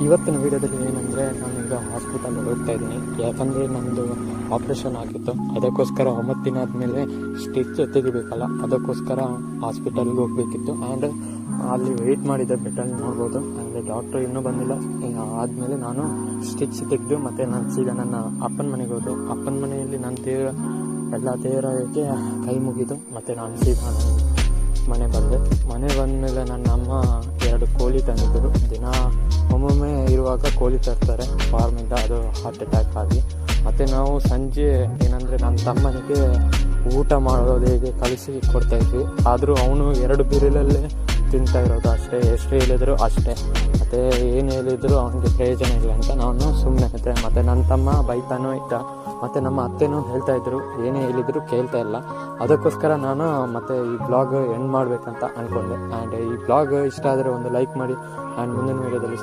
ಇವತ್ತಿನ ವೀಡಿಯೋದಲ್ಲಿ ಏನಂದರೆ ನಾನೀಗ ಹಾಸ್ಪಿಟಲ್ ಹೋಗ್ತಾ ಇದ್ದೀನಿ. ಯಾಕಂದರೆ ನಮ್ಮದು ಆಪ್ರೇಷನ್ ಆಗಿತ್ತು, ಅದಕ್ಕೋಸ್ಕರ 9 ದಿನ ಆದಮೇಲೆ ಸ್ಟಿಚ್ ತೆಗಿಬೇಕಲ್ಲ, ಅದಕ್ಕೋಸ್ಕರ ಹಾಸ್ಪಿಟಲ್ಗೆ ಹೋಗಬೇಕಿತ್ತು. ಆ್ಯಂಡ್ ಅಲ್ಲಿ ವೆಯ್ಟ್ ಮಾಡಿದ್ದೆ, ಬೆಟ್ಟಲ್ಲಿ ನೋಡ್ಬೋದು. ಆ್ಯಂಡ್ ಡಾಕ್ಟ್ರು ಇನ್ನೂ ಬಂದಿಲ್ಲ. ಆದಮೇಲೆ ನಾನು ಸ್ಟಿಚ್ ತೆಗೆದು ಮತ್ತು ನಾನು ಸೀದಾ ನನ್ನ ಅಪ್ಪನ ಮನೆಗೆ ಹೋದೆ. ಅಪ್ಪನ ಮನೆಯಲ್ಲಿ ನನ್ನ ಎಲ್ಲ ದೇವರಿಗೆ ಕೈ ಮುಗಿದು ಮತ್ತು ನಾನು ಸೀದಾ ಮನೆ ಬಂದೆ. ಮನೆ ಬಂದಮೇಲೆ ನನ್ನ ಅಮ್ಮ 2 ಕೋಳಿ ತಂದಿದ್ದರು. ದಿನ ಒಮ್ಮೊಮ್ಮೆ ಇರುವಾಗ ಕೋಳಿ ತರ್ತಾರೆ ಫಾರ್ಮಿಂದ, ಅದು ಹಾರ್ಟ್ ಅಟ್ಯಾಕ್ ಆಗಿ. ಮತ್ತು ನಾವು ಸಂಜೆ ಏನಂದರೆ ನನ್ನ ತಮ್ಮನಿಗೆ ಊಟ ಮಾಡೋದು ಹೇಗೆ ಕಲಿಸಿ ಕೊಡ್ತಾಯಿದ್ವಿ. ಆದರೂ ಅವನು 2 ಬಿರಿಲಲ್ಲೇ ತಿಂತಾ ಇರೋದು ಅಷ್ಟೇ, ಎಷ್ಟು ಹೇಳಿದ್ರು ಅಷ್ಟೇ. ಮತ್ತು ಏನು ಹೇಳಿದ್ರು ಅವನಿಗೆ ಪ್ರಯೋಜನ ಇಲ್ಲ ಅಂತ ನಾನು ಸುಮ್ಮನೆ ಇದ್ದೆ. ಮತ್ತು ನನ್ನ ತಮ್ಮ ಬೈತಾನೂ ಇದ್ದ, ಮತ್ತು ನಮ್ಮ ಅತ್ತೆನೂ ಹೇಳ್ತಾಯಿದ್ರು, ಏನೇ ಹೇಳಿದ್ರು ಕೇಳ್ತಾ ಇಲ್ಲ. ಅದಕ್ಕೋಸ್ಕರ ನಾನು ಮತ್ತು ಈ ಬ್ಲಾಗ್ ಎಂಡ್ ಮಾಡಬೇಕಂತ ಅಂದ್ಕೊಂಡೆ. ಆ್ಯಂಡ್ ಈ ಬ್ಲಾಗ್ ಇಷ್ಟ ಆದರೆ ಒಂದು ಲೈಕ್ ಮಾಡಿ. ಆ್ಯಂಡ್ ಮುಂದಿನ ವೀಡಿಯೋದಲ್ಲಿ